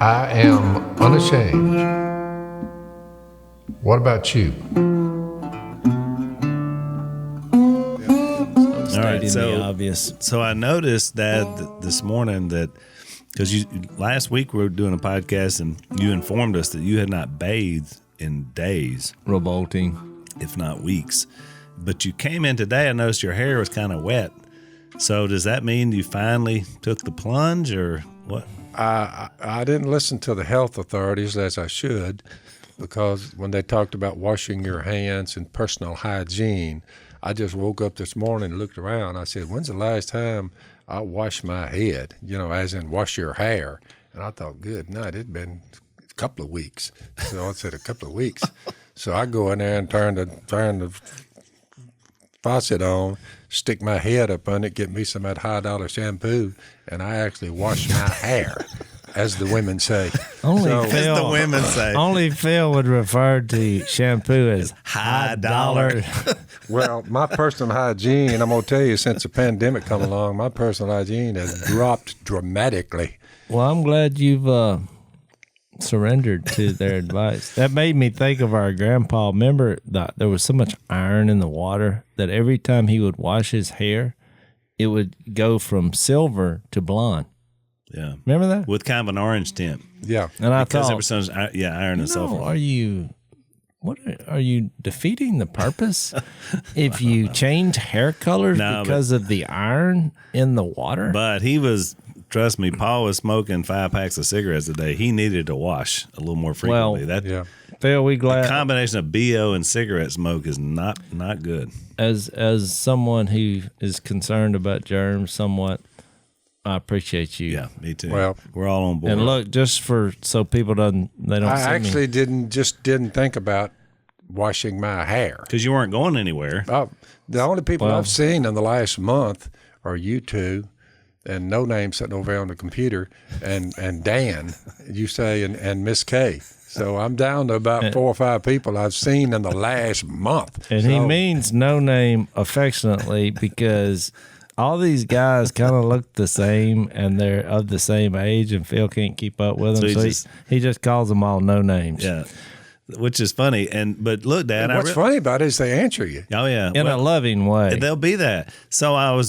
I am unashamed. What about you? All right, The obvious. So I noticed that this morning that because last week we were doing a podcast and you informed us that you had not bathed in days, Revolting, if not weeks. But you came in today. I noticed your hair was kind of wet. So does that mean you finally took the plunge, or what? I didn't listen to the health authorities as I should, because when they talked about washing your hands and personal hygiene, I just woke up this morning and looked around. I said, when's the last time I washed my head? As in wash your hair. And I thought, good night, it'd been a couple of weeks. So I said, a couple of weeks. So I go in there and turn the faucet on, stick my head up on it, get me some of that high-dollar shampoo, and I actually wash my hair, as the women say. Only Phil would refer to shampoo as high dollar. Well, my personal hygiene, I'm going to tell you, since the pandemic come along, my personal hygiene has dropped dramatically. Well, I'm glad you've surrendered to their advice. That made me think of our grandpa. Remember that there was so much iron in the water that every time he would wash his hair, it would go from silver to blonde. Yeah. Remember that? With kind of an orange tint. Yeah. And I because thought, there was so much, iron and sulfur. are you defeating the purpose if you change hair colors because of the iron in the water? But he was, trust me, Paul was smoking 5 packs of cigarettes a day. He needed to wash a little more frequently. Phil, we glad the combination of BO and cigarette smoke is not good. As someone who is concerned about germs somewhat, I appreciate you. Yeah, me too. Well, we're all on board. And look, just so people don't see me. I actually didn't think about washing my hair. Because you weren't going anywhere. The only people I've seen in the last month are you two and No Name sitting over there on the computer and Dan, you say, and Miss K. So I'm down to about 4 or 5 people I've seen in the last month. And he means No Name affectionately because all these guys kind of look the same and they're of the same age, and Phil can't keep up with them. So he just calls them all No Names. Yeah. Which is funny. But look, Dad. What's funny about it is they answer you. Oh, yeah. In a loving way. They'll be that. So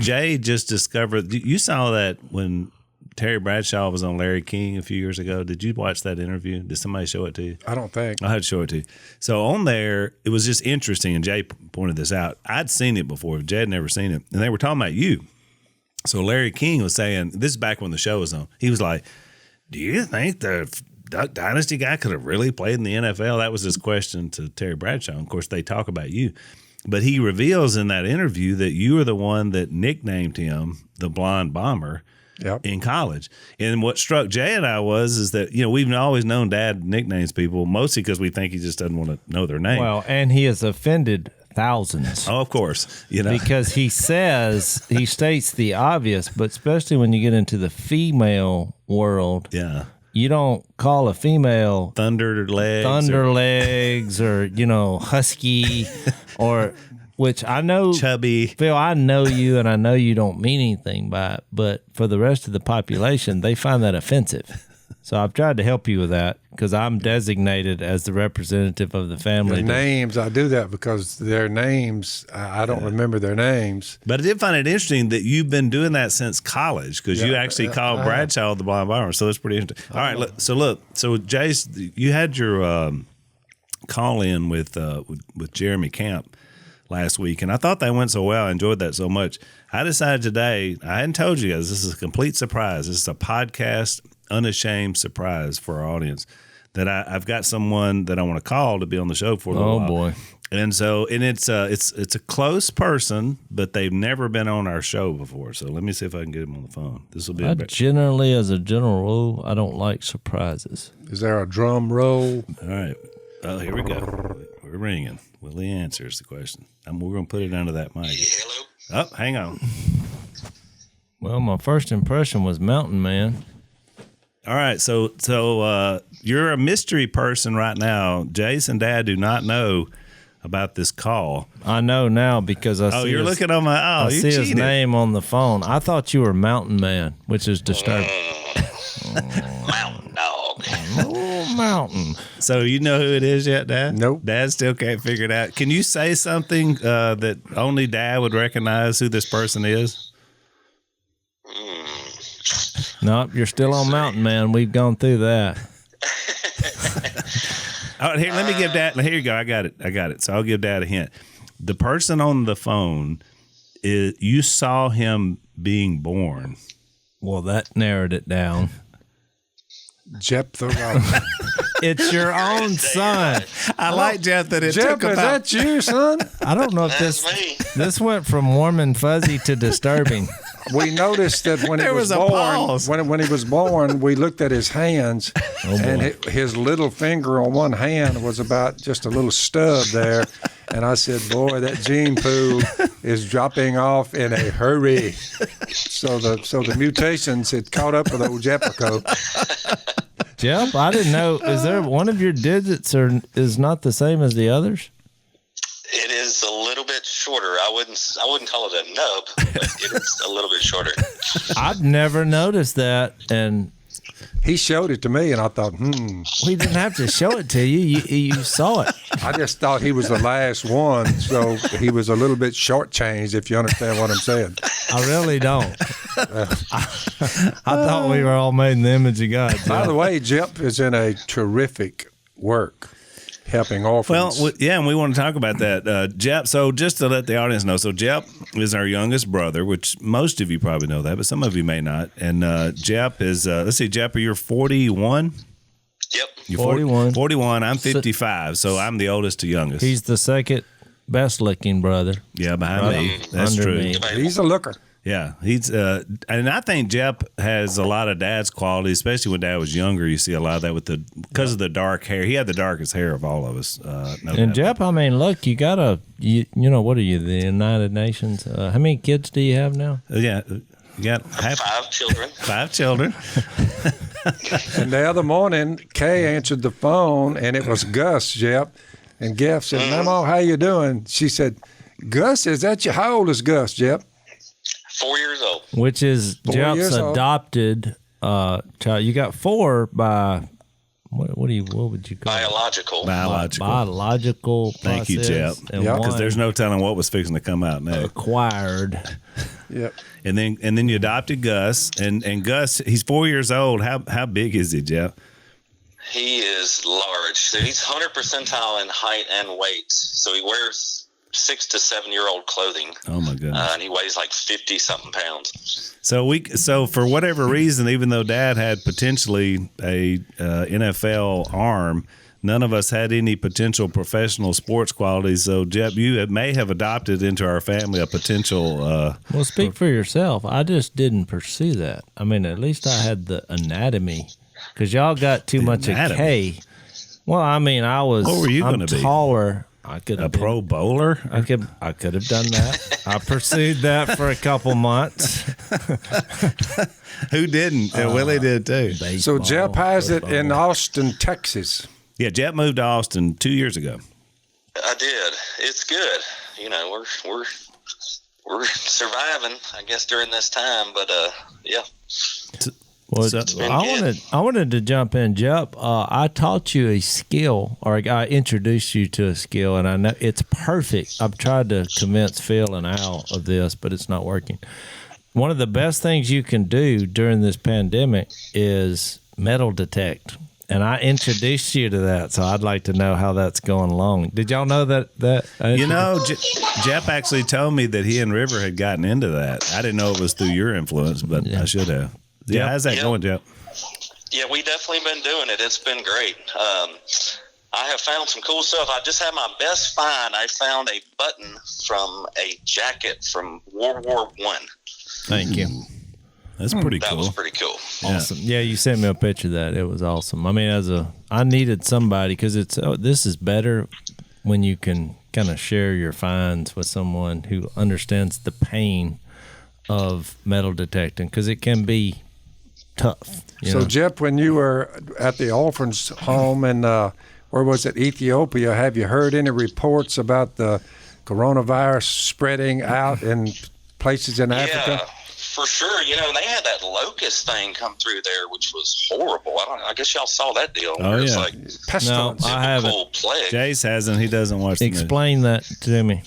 Jay just discovered, you saw that when Terry Bradshaw was on Larry King a few years ago. Did you watch that interview? Did somebody show it to you? I don't think. I had to show it to you. So on there, it was just interesting, and Jay pointed this out. I'd seen it before. Jay had never seen it. And they were talking about you. So Larry King was saying, this is back when the show was on. He was like, do you think the Dynasty guy could have really played in the NFL? That was his question to Terry Bradshaw. And of course, they talk about you. But he reveals in that interview that you are the one that nicknamed him the Blonde Bomber. Yep. In college. And what struck Jay and I is that, we've always known Dad nicknames people, mostly because we think he just doesn't want to know their name. Well, and he has offended thousands. Oh, of course. Because he states the obvious, but especially when you get into the female world. Yeah. You don't call a female Thunder legs or husky or... Which I know, chubby. Phil, I know you, and I know you don't mean anything by it, but for the rest of the population, they find that offensive. So I've tried to help you with that because I'm designated as the representative of the family. Their names, I do that because their names, I don't remember their names. But I did find it interesting that you've been doing that since college because you actually called Bradshaw the Blonde Bomber. So it's pretty interesting. All right, so Jase, you had your call in with Jeremy Camp last week, and I thought that went so well. I enjoyed that so much. I decided today, I hadn't told you guys, this is a complete surprise. This is a podcast, unashamed surprise for our audience, that I've got someone that I want to call to be on the show for a little while. Boy. And so, and it's a close person, but they've never been on our show before. So let me see if I can get him on the phone. This will be generally, as a general rule, I don't like surprises. Is there a drum roll? All right. Oh, here we go. We're ringing. Willie answers the question. We're going to put it under that mic. Hello. Oh, hang on. Well, my first impression was Mountain Man. All right, so you're a mystery person right now. Jase and Dad do not know about this call. I know now because I see you're looking on my I see his name on the phone. I thought you were Mountain Man, which is disturbing. Mountain mountain. So you know who it is yet, Dad? Nope. Dad still can't figure it out. Can you say something that only Dad would recognize who this person is? Nope, you're still on mountain, man. We've gone through that. Oh, here, let me give Dad. Here you go. I got it. So I'll give Dad a hint. The person on the phone you saw him being born. Well, that narrowed it down. Jep the Robertson. It's your own son. I like Jep that it Jep, took is about. that you, son? I don't know if That's me. this went from warm and fuzzy to disturbing. We noticed that when he There was was a born, pause. when he was born, we looked at his hands, and his little finger on one hand was about just a little stub there. And I said, "Boy, that gene pool is dropping off in a hurry." So the mutations had caught up with old Jep-isode. Jep, I didn't know. Is there one of your digits is not the same as the others? It is a little bit shorter. I wouldn't call it a nub, but it is a little bit shorter. I've never noticed that, and He showed it to me, and I thought, we didn't have to show it to you. You saw it. I just thought he was the last one, so he was a little bit shortchanged, if you understand what I'm saying. I really don't. I thought we were all made in the image of God. By the way, Jep is in a terrific work helping orphans. Well, yeah, and we want to talk about that. Jep, so just to let the audience know, so Jep is our youngest brother, which most of you probably know that, but some of you may not. And Jep is, let's see, Jep, you're 41? Yep. You're 41. 41. I'm 55, so I'm the oldest to youngest. He's the second best looking brother. Yeah, behind me. That's Under true. me. He's a looker. Yeah, he's and I think Jep has a lot of Dad's qualities, especially when Dad was younger. You see a lot of that with because of the dark hair. He had the darkest hair of all of us. And Jep, I mean, look, you got you know, what are you, the United Nations? How many kids do you have now? Yeah, you got 5 children. 5 children. And the other morning, Kay answered the phone, and it was Gus, Jep. And Jeff said, "Mama, how you doing?" She said, "Gus, is that you? How old is Gus, Jep?" 4 years old. Which is 4 Jep's years old. adopted child. You got 4 by what would you call it? Biological. Biological. Thank you, Jep. process, and Yeah. Because one there's no telling what was fixing to come out next. acquired. Yep. And then you adopted Gus, and Gus, he's 4 years old. How big is he, Jep? He is large. So he's 100 percentile in height and weight. So he wears 6 to 7 year old clothing. Oh my goodness! And he weighs like 50 something pounds. So for whatever reason, even though Dad had potentially a NFL arm, none of us had any potential professional sports qualities. So Jep, you may have adopted into our family a potential. Well, speak for yourself. I just didn't pursue that. I mean, at least I had the anatomy, because y'all got too much of anatomy? K. Well, I mean, What were you I'm gonna be? taller. I could A have pro bowler? I could have done that. I pursued that for a couple months. Who didn't? Willie did too. So Jep has it in football. Austin, Texas. Yeah, Jep moved to Austin 2 years ago. I did. It's good. You know, we're surviving, I guess, during this time. But yeah. Well, So- I wanted to jump in, Jep. I taught you a skill, or I introduced you to a skill, and I know it's perfect. I've tried to convince Phil and Al of this, but it's not working. One of the best things you can do during this pandemic is metal detect, and I introduced you to that. So I'd like to know how that's going along. Did y'all know that? You know, Jep actually told me that he and River had gotten into that. I didn't know it was through your influence, but I should have. Yeah, how's that going, Jep? Yeah, we definitely been doing it. It's been great. I have found some cool stuff. I just had my best find. I found a button from a jacket from World War One. Thank you. That's pretty That cool. was pretty cool. Awesome. Yeah, you sent me a picture of that. It was awesome. I mean, I needed somebody, because this is better when you can kind of share your finds with someone who understands the pain of metal detecting, because it can be tough. You So know? Jep, when you were at the orphans' home in where was it, Ethiopia? Have you heard any reports about the coronavirus spreading out in places in Africa? For sure. You know, they had that locust thing come through there, which was horrible. I guess y'all saw that deal. Oh, It's yeah. like Pestilence. I haven't. typical plague. Jace hasn't. He doesn't watch the news. Explain that to me.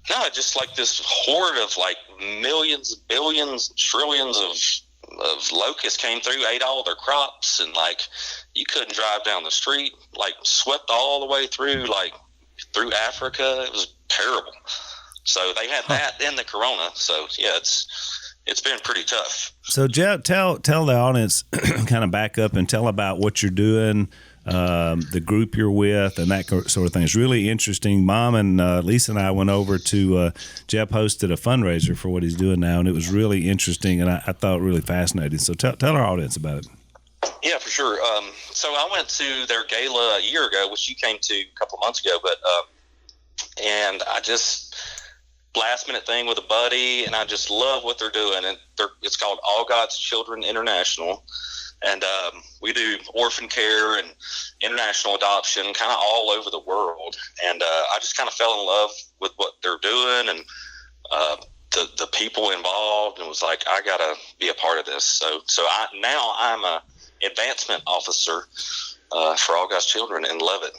No, just like this horde of like millions, billions, trillions of locusts came through, ate all their crops, and like you couldn't drive down the street, like swept all the way through, like through Africa. It was terrible. So they had that and the corona. So yeah, it's been pretty tough. So Jep, tell the audience, kind of back up and tell about what you're doing, the group you're with, and that sort of thing. It's really interesting. Mom and Lisa and I went over to Jep hosted a fundraiser for what he's doing now, and it was really interesting, and I thought it really fascinating. So tell our audience about it. Yeah, for sure. So I went to their gala a year ago, which you came to a couple of months ago, but and I just last minute thing with a buddy, and I just love what they're doing. And it's called All God's Children International, and we do orphan care and international adoption, kind of all over the world. And I just kind of fell in love with what they're doing and the people involved, and was like, I gotta be a part of this. So I'm a advancement officer for All God's Children, and love it.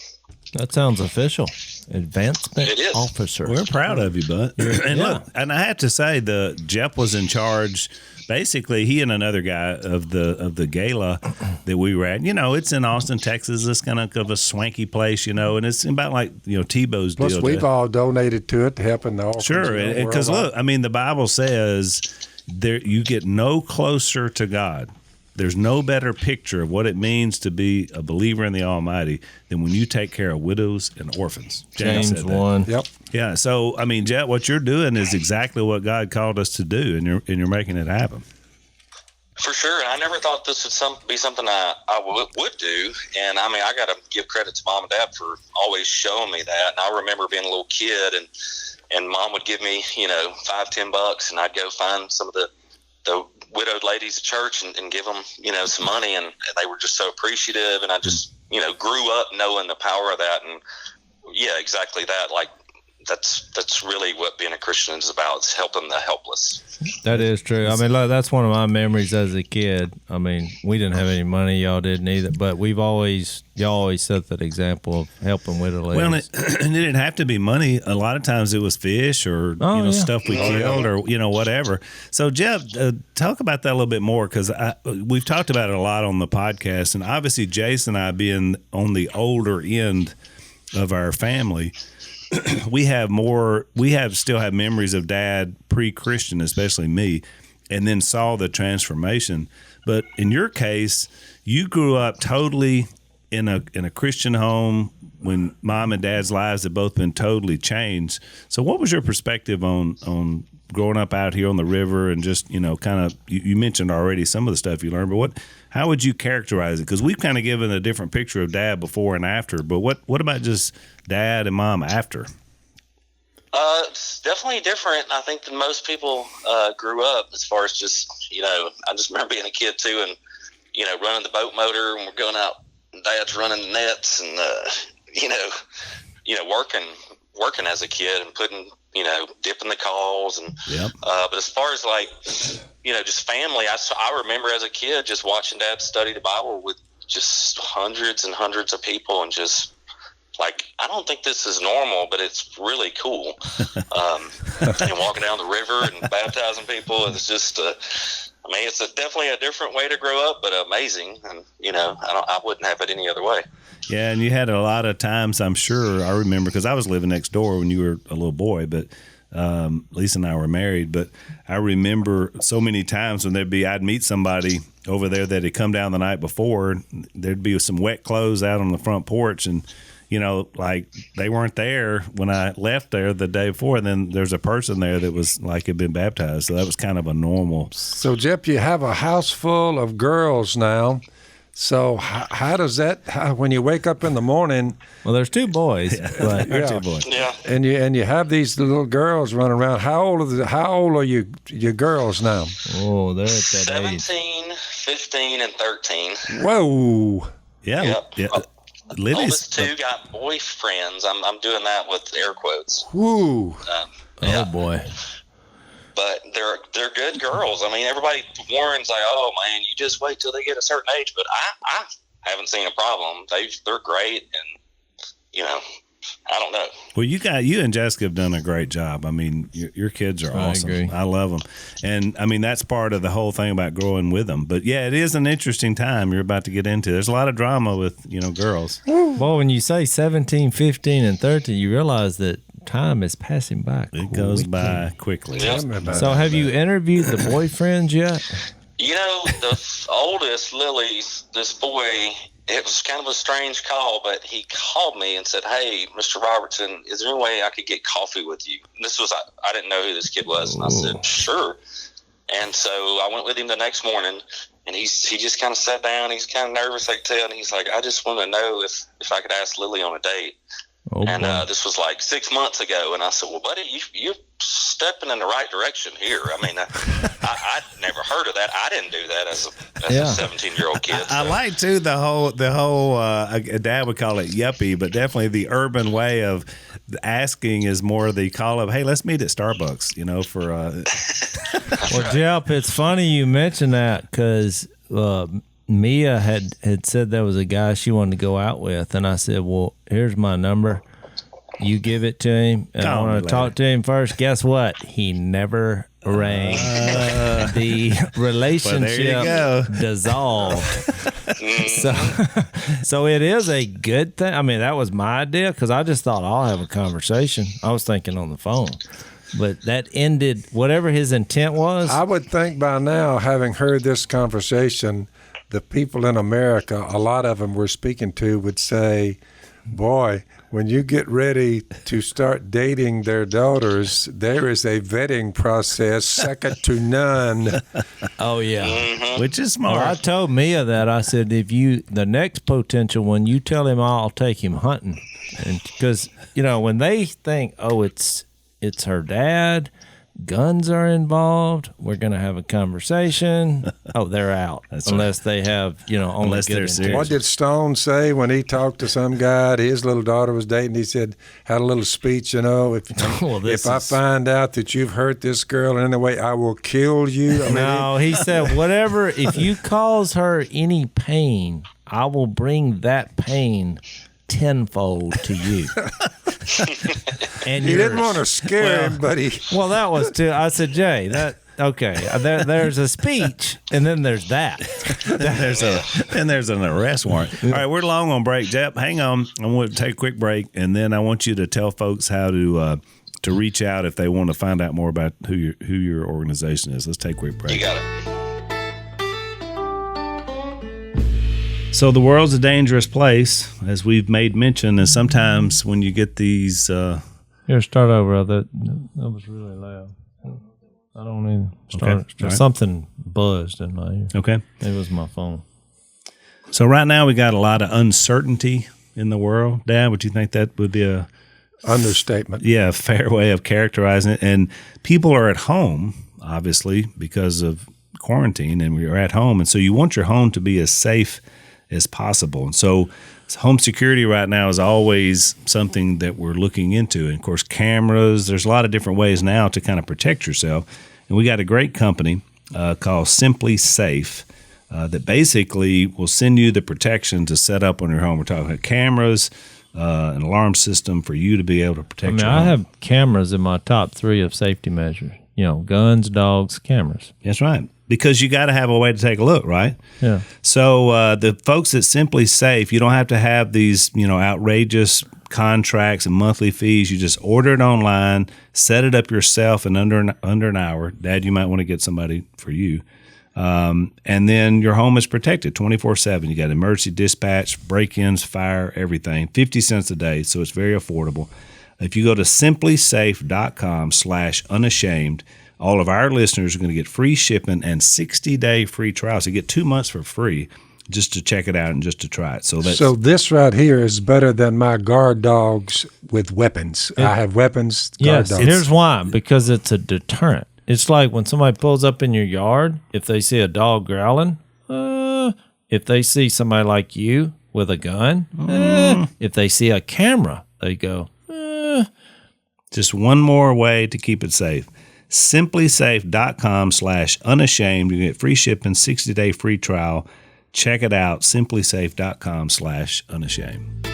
That sounds official. Advancement It is. officer. We're proud of you, bud. And look, and I have to say, the Jep was in charge. Basically, he and another guy of the gala that we were at. You know, it's in Austin, Texas. It's kind of a swanky place, you know, and it's about like Tebow's Plus, deal. we've all donated to it to helping the orphans. Sure, because worldwide. look, I mean, the Bible says there you get no closer to God. There's no better picture of what it means to be a believer in the Almighty than when you take care of widows and orphans. James said that. 1. Yep. Yeah. So, I mean, Jet, what you're doing is exactly what God called us to do, and you're making it happen. For sure. I never thought this would be something I would do. And I mean, I got to give credit to Mom and Dad for always showing me that. And I remember being a little kid, and Mom would give me, $5-10, and I'd go find some of the widowed ladies at church and give them, some money, and they were just so appreciative. And I just, grew up knowing the power of that. And yeah, exactly that. Like, that's really what being a Christian is about. It's helping the helpless. That is true. I mean, look, that's one of my memories as a kid. I mean, we didn't have any money, y'all didn't either, but y'all always set that example of helping widow ladies. Well, and it didn't have to be money. A lot of times it was fish or stuff we killed or whatever. So Jep, talk about that a little bit more, because we've talked about it a lot on the podcast, and obviously Jase and I, being on the older end of our family, we still have memories of Dad pre-Christian, especially me, and then saw the transformation. But in your case, you grew up totally in a Christian home when Mom and Dad's lives had both been totally changed. So what was your perspective on growing up out here on the river and just, kind of, you mentioned already some of the stuff you learned, but how would you characterize it? Because we've kind of given a different picture of Dad before and after, but what about just Dad and Mom after? It's definitely different, I think, than most people grew up, as far as just, I just remember being a kid too, and, running the boat motor, and we're going out, and Dad's running the nets, and, working as a kid and putting, dipping the calls. And, yep. But as far as like, just family, I remember as a kid just watching Dad study the Bible with just hundreds and hundreds of people, and just like, I don't think this is normal, but it's really cool. And walking down the river and baptizing people, it's just, it's definitely a different way to grow up, but amazing. And, I wouldn't have it any other way. Yeah, and you had a lot of times, I'm sure, I remember, because I was living next door when you were a little boy, but Lisa and I were married, but I remember so many times when I'd meet somebody over there that had come down the night before, there'd be some wet clothes out on the front porch, and like they weren't there when I left there the day before, and then there's a person there that was like had been baptized, so that was kind of a normal. So Jep, you have a house full of girls now. So how does that? When you wake up in the morning? Well, there's two boys. But, Two boys. Yeah. And you have these little girls running around. How old are your girls now? Oh, they're at that age. 17, 15, and 13. Whoa. Yeah. Yep. Yeah. Oldest two got boyfriends. I'm doing that with air quotes. Woo. Oh boy. but they're good girls. I mean, everybody warns like, oh man, you just wait till they get a certain age. But I haven't seen a problem. They're great, and I don't know. Well, you and Jessica have done a great job. I mean, your kids are awesome. I agree. I love them, and I mean that's part of the whole thing about growing with them. But yeah, it is an interesting time you're about to get into. There's a lot of drama with girls. Well, when you say 17, 15, and 13, you realize that time is passing by. It goes by quickly. Yeah. So, have you interviewed the boyfriends yet? The oldest, Lily, this boy, it was kind of a strange call, but he called me and said, hey, Mr. Robertson, is there any way I could get coffee with you? And this was, I didn't know who this kid was. And I said, sure. And so I went with him the next morning, and he just kind of sat down. He's kind of nervous, I could tell. And he's like, I just want to know if I could ask Lily on a date. Oh, and this was like 6 months ago. And I said, well, buddy, you're stepping in the right direction here. I mean, I'd never heard of that. I didn't do that as a 17-year-old kid. So. I like too the whole Dad would call it yuppie, but definitely the urban way of asking is more the call of, hey, let's meet at Starbucks, for Well, Jep, it's funny you mentioned that because Mia had said there was a guy she wanted to go out with, and I said, well, here's my number. You give it to him, and I want to talk to him first. Guess what? He never rang. The relationship dissolved. So it is a good thing. I mean, that was my idea because I just thought I'll have a conversation. I was thinking on the phone. But that ended, whatever his intent was. I would think by now, having heard this conversation, the people in America, a lot of them we're speaking to would say, boy, when you get ready to start dating their daughters, there is a vetting process second to none. Oh, yeah. Which is smart. Well, I told Mia that. I said, the next potential one, you tell him I'll take him hunting. Because, when they think, oh, it's her dad, guns are involved, we're going to have a conversation. Oh, they're out. Unless they have, only Unless good they're intentions. serious. What did Stone say when he talked to some guy that his little daughter was dating? He said, had a little speech, if I find out that you've hurt this girl in any way, I will kill you. No, he said, whatever, if you cause her any pain, I will bring that pain tenfold to you. And he didn't want to scare him, but he... Well, that was too... I said, Jay, there's a speech, and then there's that. There's an arrest warrant. All right, we're long on break. Jep, hang on. I want to take a quick break, and then I want you to tell folks how to reach out if they want to find out more about who your organization is. Let's take a quick break. You got it. So the world's a dangerous place, as we've made mention, and sometimes when you get these... Here, start over. That was really loud. I don't even start. Okay. Right. Something buzzed in my ear. Okay. It was my phone. So right now we got a lot of uncertainty in the world. Dad, would you think that would be a understatement? Yeah, a fair way of characterizing it. And people are at home, obviously, because of quarantine, and we are at home. And so you want your home to be as safe as possible. And so home security right now is always something that we're looking into. And of course, cameras, there's a lot of different ways now to kind of protect yourself. And we got a great company called Simply Safe that basically will send you the protection to set up on your home. We're talking about cameras, an alarm system for you to be able to protect your home. I have cameras in my top 3 of safety measures. Guns, dogs, cameras. That's right. Because you got to have a way to take a look, right? Yeah. So the folks at Simply Safe, you don't have to have these, outrageous contracts and monthly fees. You just order it online, set it up yourself in under an hour. Dad, you might want to get somebody for you. And then your home is protected 24/7. You got emergency dispatch, break-ins, fire, everything. 50 cents a day, so it's very affordable. If you go to simplysafe.com/unashamed, all of our listeners are going to get free shipping and 60-day free trial. So you get 2 months for free just to check it out and just to try it. So this right here is better than my guard dogs with weapons. I have weapons, guard dogs. Here's why. Because it's a deterrent. It's like when somebody pulls up in your yard, if they see a dog growling, if they see somebody like you with a gun, if they see a camera, they go, Just one more way to keep it safe. simplysafe.com/unashamed. You get free shipping, 60-day free trial. Check it out, simplysafe.com/unashamed.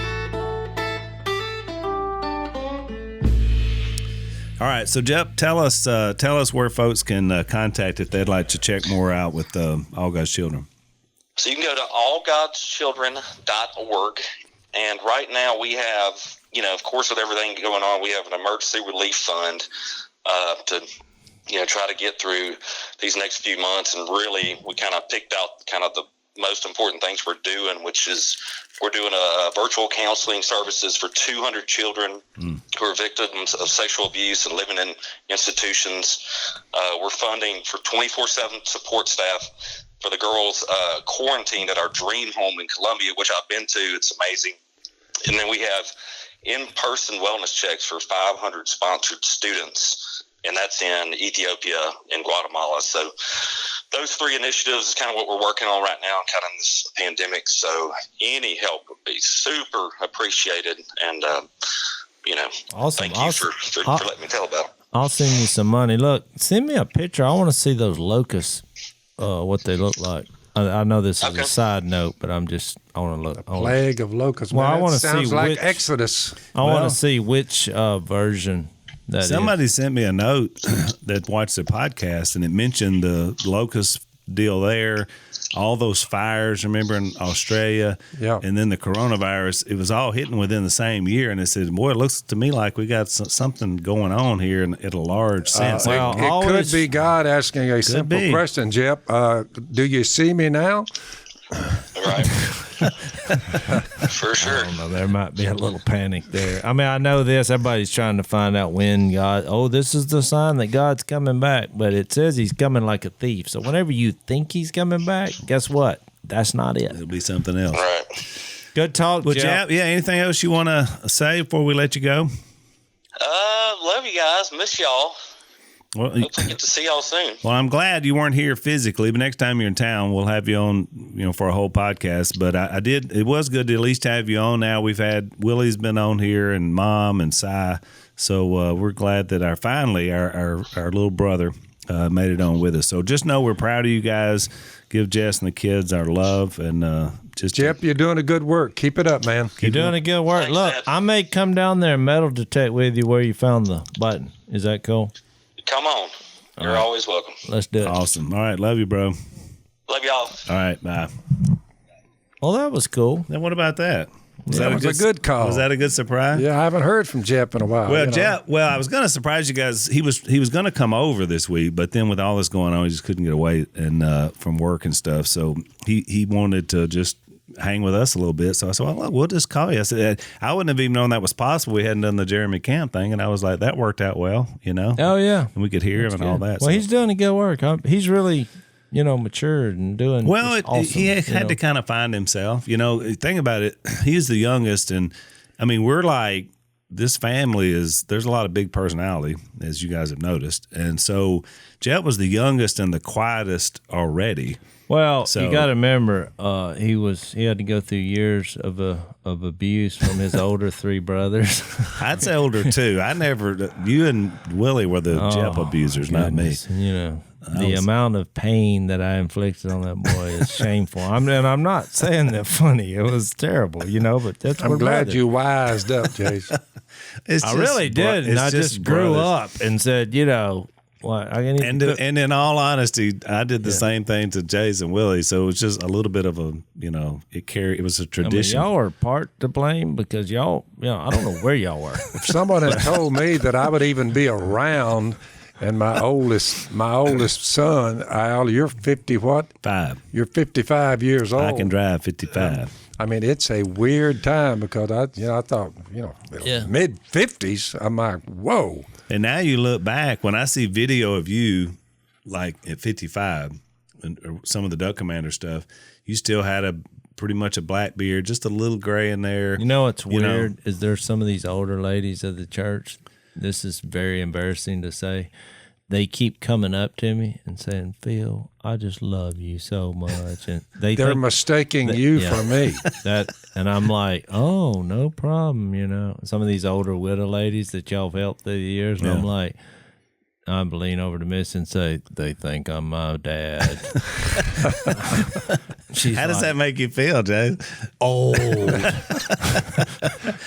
All right, so Jep, tell us where folks can contact if they'd like to check more out with All God's Children. So you can go to allgodschildren.org, and right now we have, of course, with everything going on, we have an emergency relief fund to, try to get through these next few months. And really, we kind of picked out kind of the most important things we're doing, which is we're doing a virtual counseling services for 200 children who are victims of sexual abuse and living in institutions. We're funding for 24/7 support staff for the girls quarantined at our dream home in Columbia, which I've been to. It's amazing. And then we have in-person wellness checks for 500 sponsored students, and that's in Ethiopia and Guatemala. So those three initiatives is kind of what we're working on right now, kind of in this pandemic. So any help would be super appreciated. And, Awesome. thank you for letting me tell about it. I'll send you some money. Look, send me a picture. I want to see those locusts, what they look like. I know this is a side note, but I want to look. Plague of locusts. Well, Man, I want to sounds see like which Exodus. I want to see which version that Somebody is. sent me a note that watched the podcast, and it mentioned the locust deal there, all those fires, remember, in Australia, and then the coronavirus. It was all hitting within the same year, and it said, boy, it looks to me like we got something going on here at a large sense. It could be God asking a simple question, Jep. Do you see me now? Right. For sure. I don't know. There might be a little panic there. I mean, I know this. Everybody's trying to find out when God. Oh, this is the sign that God's coming back. But it says He's coming like a thief. So whenever you think He's coming back, guess what? That's not it. It'll be something else. Right. Good talk, Well, Jep. Jep, anything else you want to say before we let you go? Love you guys. Miss y'all. Well, Hopefully get to see y'all soon. Well, I'm glad you weren't here physically, but next time you're in town, we'll have you on, for a whole podcast. But it was good to at least have you on now. We've had, Willie's been on here, and Mom and Si. So we're glad that our little brother made it on with us. So just know we're proud of you guys. Give Jess and the kids our love, and Jep, you're doing a good work. Keep it up, man. You're doing a good work. Thanks, Look, Dad. I may come down there and metal detect with you where you found the button. Is that cool? Come on. You're always welcome. Let's do it. Awesome. All right. Love you, bro. Love y'all. All right. Bye. Well, that was cool. Now, what about that? That was a good call. Was that a good surprise? Yeah, I haven't heard from Jep in a while. Well, Jep, I was going to surprise you guys. He was going to come over this week, but then with all this going on, he just couldn't get away and from work and stuff. So he wanted to just hang with us a little bit. So I said, well, we'll just call you. I said, I wouldn't have even known that was possible. We hadn't done the Jeremy Camp thing, and I was like, that worked out well, Oh, yeah. and we could hear him and all that. Well, so. he's doing a good work. He's really, matured and doing Well, awesome, he had to kind of find himself. Think about it. He's the youngest, and I mean, we're like, this family there's a lot of big personality, as you guys have noticed. And so Jep was the youngest and the quietest already. Well, So- you got to remember, he had to go through years of abuse from his older three brothers. I'd say older too. You and Willie were the Jep abusers, not me. Goodness, the amount of pain that I inflicted on that boy is shameful. I'm not saying that funny. It was terrible, but that's. I'm what glad brothers. you wised up, Jason. I really did, and I just grew up and said, what I need And to cook. and in all honesty, I did the same thing to Jase and Willie. So it was just a little bit of a, it was a tradition. Y'all are part to blame because y'all, I don't know where y'all were. If someone had told me that I would even be around, and my oldest son, Al, you're 50 what? 5. You're 55 years old. I can drive 55. I mean, it's a weird time because I thought, mid 50s. I'm like, whoa. And now you look back, when I see video of you, like at 55, or some of the Duck Commander stuff, you still had pretty much a black beard, just a little gray in there. What's weird is there's some of these older ladies of the church. This is very embarrassing to say. They keep coming up to me and saying, Phil, I just love you so much. And They're think mistaking you for me. and I'm like, oh, no problem. Some of these older widow ladies that y'all have helped through the years. And I'm like, I lean over to Miss and say, "They think I'm my dad." How does that make you feel, Jay? Old.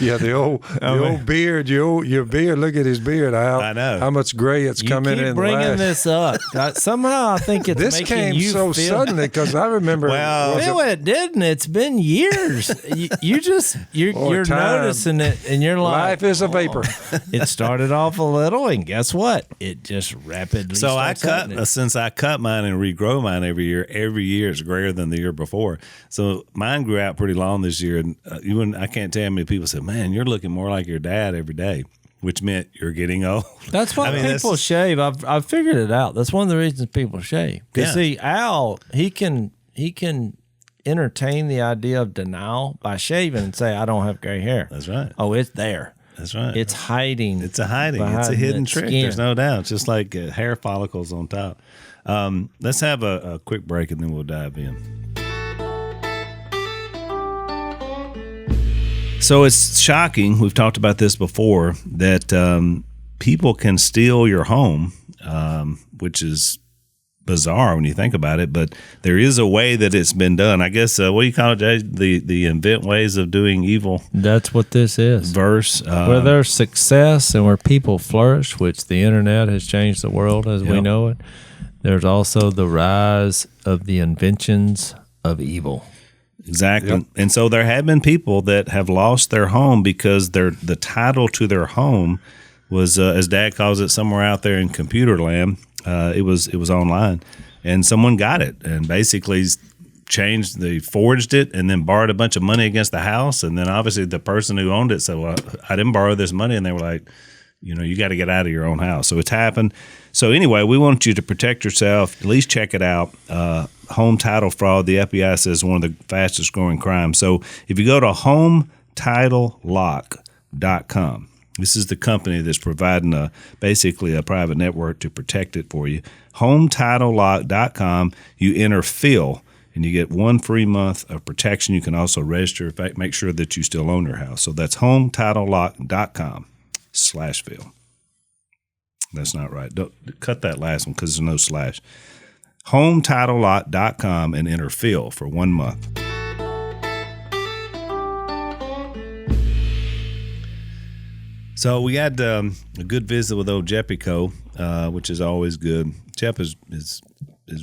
Yeah, the old beard, your beard. Look at his beard, Al. I know how much gray it's You coming keep in. bringing this up. Somehow I think it's This making came you so feel. suddenly because I remember. Well, No, it didn't. It's been years. You're time. noticing it, and you're like, life is a vapor. It started off a little, and guess what? It just rapidly. So starts happening. since I cut mine and regrow mine every year it's grayer than the year before. So mine grew out pretty long this year, and I can't tell how many people said, "Man, you're looking more like your dad every day," which meant you're getting old. That's why people shave. I've figured it out. That's one of the reasons people shave. Because see, Al, he can entertain the idea of denial by shaving and say, "I don't have gray hair." That's right. Oh, it's there. That's right. It's hiding. It's a hiding. It's a behind hidden that trick. skin. There's no doubt. It's just like hair follicles on top. Let's have a quick break and then we'll dive in. So it's shocking. We've talked about this before that people can steal your home, which is bizarre when you think about it. But there is a way that it's been done. I guess what do you call it, Jay? The invent ways of doing evil. That's what this is. Verse. Where there's success and where people flourish, which the internet has changed the world as we know it, there's also the rise of the inventions of evil. Exactly. Yep. And so there have been people that have lost their home because the title to their home was, as Dad calls it, somewhere out there in computer land. It was online, and someone got it and basically they forged it and then borrowed a bunch of money against the house. And then obviously the person who owned it said, "Well, I didn't borrow this money." And they were like, you got to get out of your own house. So it's happened. So anyway, we want you to protect yourself. At least check it out. Home title fraud, the FBI says, is one of the fastest growing crimes. So if you go to HomeTitleLock.com, this is the company that's providing basically a private network to protect it for you. HomeTitleLock.com, you enter Phil, and you get 1 free month of protection. You can also register. In fact, make sure that you still own your house. So that's HomeTitleLock.com/Phil. That's not right. Don't cut that last one because there's no slash. HomeTitleLock.com and enter Phil for 1 month. So we had a good visit with old Jep-isode, which is always good. Jep is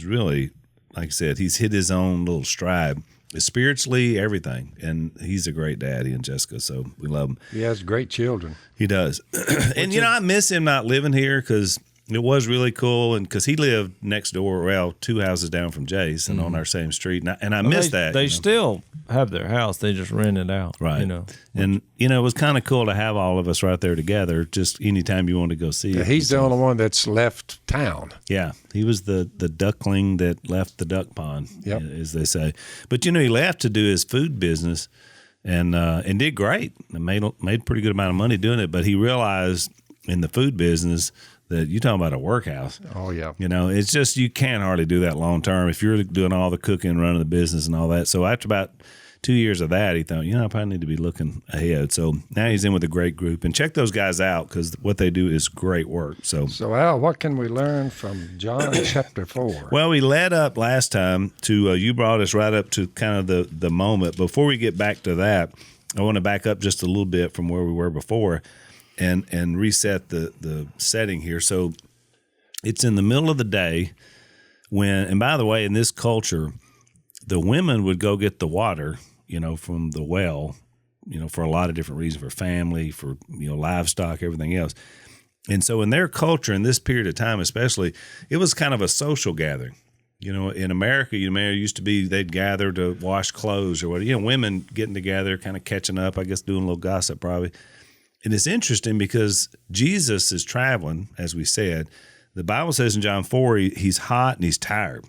really, like I said, he's hit his own little stride. Spiritually, everything. And he's a great daddy, and Jessica, so we love him. He has great children. He does. And, I miss him not living here because it was really cool. And because he lived next door, 2 houses down from Jase and on our same street. And I miss that. They still have their house. They just rent it out. Right. And, it was kind of cool to have all of us right there together just anytime you want to go see it. He's the only one that's left town. Yeah. He was the duckling that left the duck pond, as they say. But, he left to do his food business and did great. And made pretty good amount of money doing it. But he realized in the food business that you're talking about a workhouse. Oh, yeah. It's just you can't hardly do that long term if you're doing all the cooking, running the business and all that. So after about 2 years of that, he thought, I probably need to be looking ahead. So now he's in with a great group. And check those guys out because what they do is great work. So Al, what can we learn from John chapter 4? Well, we led up last time to, you brought us right up to kind of the moment. Before we get back to that, I want to back up just a little bit from where we were before and reset the setting here. So it's in the middle of the day and by the way, in this culture, the women would go get the water, from the well, for a lot of different reasons, for family, for, livestock, everything else. And so in their culture, in this period of time especially, it was kind of a social gathering. In America, used to be they'd gather to wash clothes or whatever. Women getting together, kind of catching up, I guess doing a little gossip probably. And it's interesting because Jesus is traveling, as we said. The Bible says in John 4, he's hot and he's tired.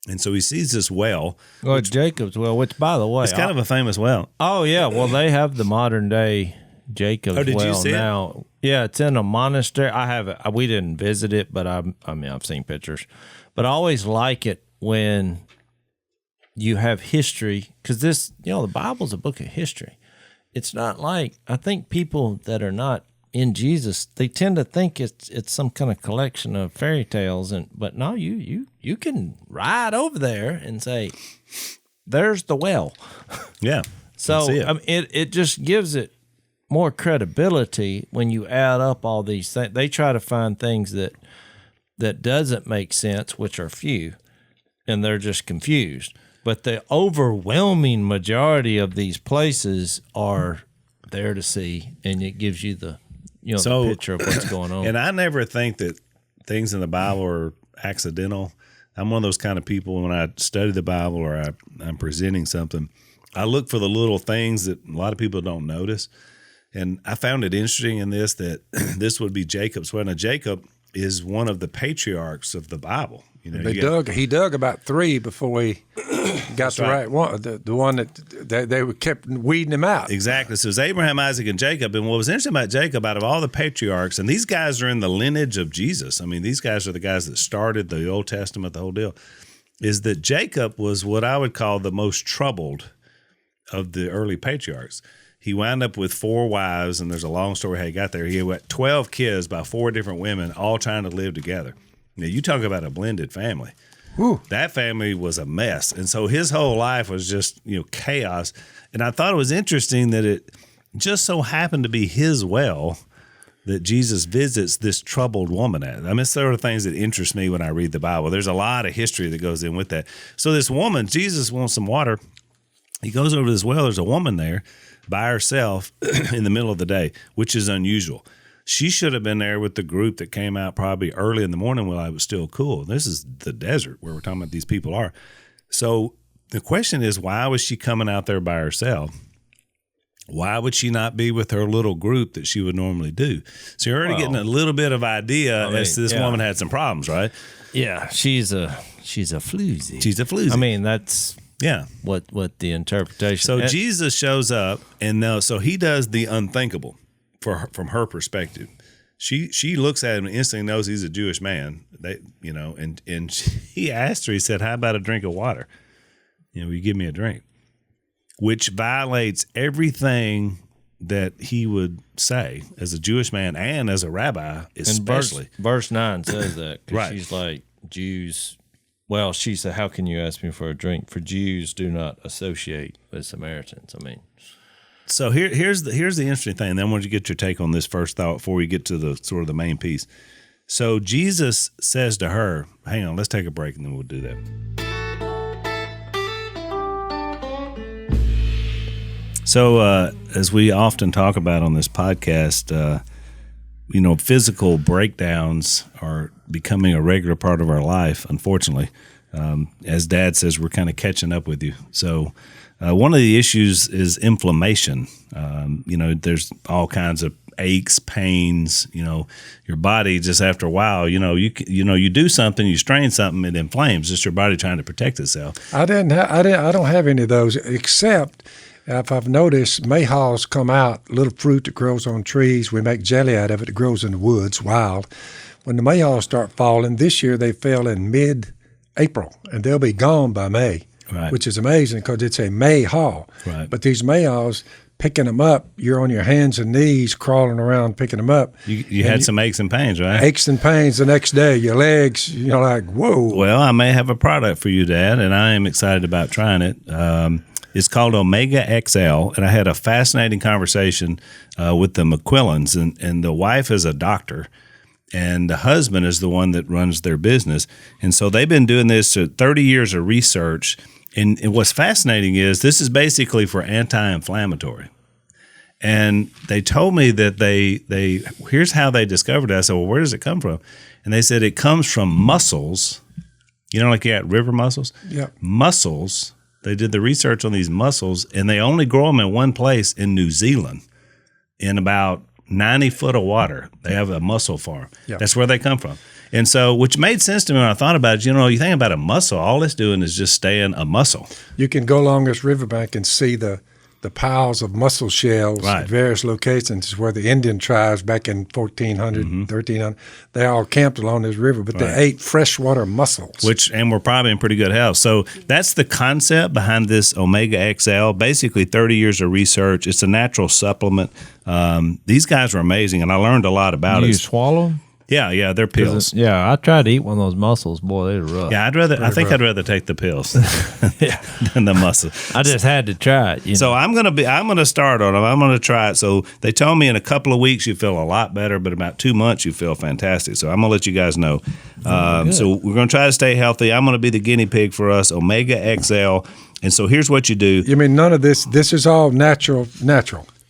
And so he sees this well. Well, Jacob's well, which, by the way, it's kind of a famous well. Oh, yeah. Well, they have the modern day Jacob's well did you see now. Yeah, it's in a monastery. I have it. We didn't visit it, but I've seen pictures. But I always like it when you have history because this, the Bible's a book of history. It's not like, I think people that are not in Jesus, they tend to think it's some kind of collection of fairy tales, but no, you can ride over there and say, "There's the well." Yeah. So it. I mean, it just gives it more credibility when you add up all these things. They try to find things that doesn't make sense, which are few, and they're just confused. But the overwhelming majority of these places are there to see, and it gives you the the picture of what's going on. And I never think that things in the Bible are accidental. I'm one of those kind of people when I study the Bible or I'm presenting something, I look for the little things that a lot of people don't notice. And I found it interesting in this that this would be Jacob's well. Now, Jacob is one of the patriarchs of the Bible. He dug about 3 before he got the right one. The one that they kept weeding him out. Exactly. So it's Abraham, Isaac, and Jacob. And what was interesting about Jacob, out of all the patriarchs, and these guys are in the lineage of Jesus. I mean, these guys are the guys that started the Old Testament, the whole deal, is that Jacob was what I would call the most troubled of the early patriarchs. He wound up with 4 wives, and there's a long story how he got there. He had 12 kids by 4 different women, all trying to live together. Now, you talk about a blended family. Whew. That family was a mess. And so his whole life was just, chaos. And I thought it was interesting that it just so happened to be his well that Jesus visits this troubled woman at. I mean, it's sort of things that interest me when I read the Bible. There's a lot of history that goes in with that. So this woman, Jesus wants some water. He goes over to this well. There's a woman there by herself in the middle of the day, which is unusual. She should have been there with the group that came out probably early in the morning while it was still cool. This is the desert where we're talking about these people are. So the question is, why was she coming out there by herself? Why would she not be with her little group that she would normally do? So you're already getting a little bit of idea as to this woman had some problems, right? Yeah, she's a floozy. She's a floozy. I mean, that's what the interpretation. So Jesus shows up, and so he does the unthinkable from her perspective. She looks at him and instantly knows he's a Jewish man. And he asked her. He said, "How about a drink of water? Will you give me a drink?" Which violates everything that he would say as a Jewish man and as a rabbi, especially. And verse 9 says that. Right. She's like, Jews. Well, she said, "How can you ask me for a drink? For Jews do not associate with Samaritans." I mean, so here's the interesting thing. Then I want you to get your take on this first thought before we get to the sort of the main piece. So Jesus says to her, "Hang on, let's take a break and then we'll do that." So as we often talk about on this podcast, physical breakdowns are becoming a regular part of our life, unfortunately. As Dad says, we're kind of catching up with you. So one of the issues is inflammation. There's all kinds of aches, pains. Your body just after a while, you do something, you strain something, it inflames. Just your body trying to protect itself. I don't have any of those, except if I've noticed, mayhaws come out, little fruit that grows on trees. We make jelly out of it. It grows in the woods, wild. When the mayhaws start falling, this year they fell in mid-April, and they'll be gone by May, which is amazing because it's a mayhaw. Right. But these mayhaws, picking them up, you're on your hands and knees crawling around picking them up. You had some aches and pains, right? Aches and pains the next day. Your legs, like, whoa. Well, I may have a product for you, Dad, and I am excited about trying it. It's called Omega XL, and I had a fascinating conversation with the McQuillans, and the wife is a doctor, and the husband is the one that runs their business. And so they've been doing this 30 years of research, and what's fascinating is this is basically for anti-inflammatory. And they told me that they here's how they discovered it. I said, well, where does it come from? And they said it comes from mussels. Like you got river mussels? Yeah. Mussels. They did the research on these mussels, and they only grow them in one place in New Zealand, in about 90 foot of water. They have a mussel farm. Yeah. That's where they come from. And so, which made sense to me when I thought about it. You think about a mussel, all it's doing is just staying a mussel. You can go along this riverbank and see the the piles of mussel shells Right. at various locations where the Indian tribes back in 1400, 1300, they all camped along this river, but they ate freshwater mussels. And we're probably in pretty good health. So that's the concept behind this Omega XL. Basically, 30 years of research. It's a natural supplement. These guys are amazing, and I learned a lot about You it. swallow 'em? Yeah, they're pills. Yeah, I tried to eat one of those mussels. Boy, they're rough. Yeah, I think I'd rather take the pills than the muscle. I just had to try it. So I'm gonna start on them. I'm gonna try it. So they told me in a couple of weeks you feel a lot better, but about 2 months you feel fantastic. So I'm gonna let you guys know. So we're gonna try to stay healthy. I'm gonna be the guinea pig for us, Omega XL. And so here's what you do. You mean none of this? This is all natural.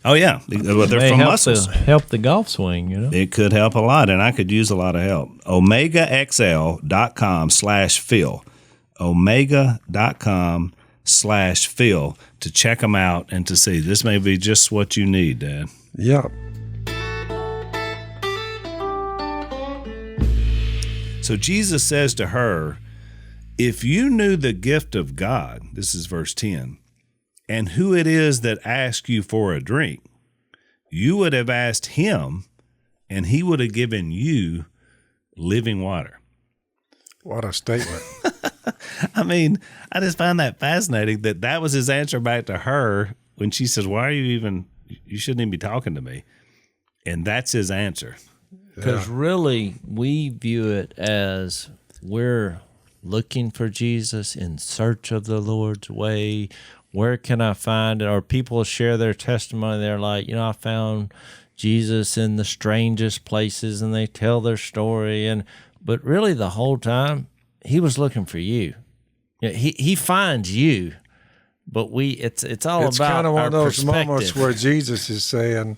Oh yeah, they're They from help mussels. help the golf swing, you know. It could help a lot, and I could use a lot of help. OmegaXL.com/Phil. Omega.com/Phil to check them out and to see. This may be just what you need, Dad. Yeah. So Jesus says to her, if you knew the gift of God, this is verse 10, and who it is that asks you for a drink, you would have asked him, and he would have given you living water. What a statement. I mean, I just find that fascinating that was his answer back to her when she says, why are you shouldn't even be talking to me. And that's his answer. Because really, we view it as we're looking for Jesus, in search of the Lord's way. Where can I find it? Or people share their testimony. They're like, I found Jesus in the strangest places, and they tell their story. But really, the whole time, he was looking for you. He finds you, but it's all It's about kind of one our of those perspective. moments where Jesus is saying,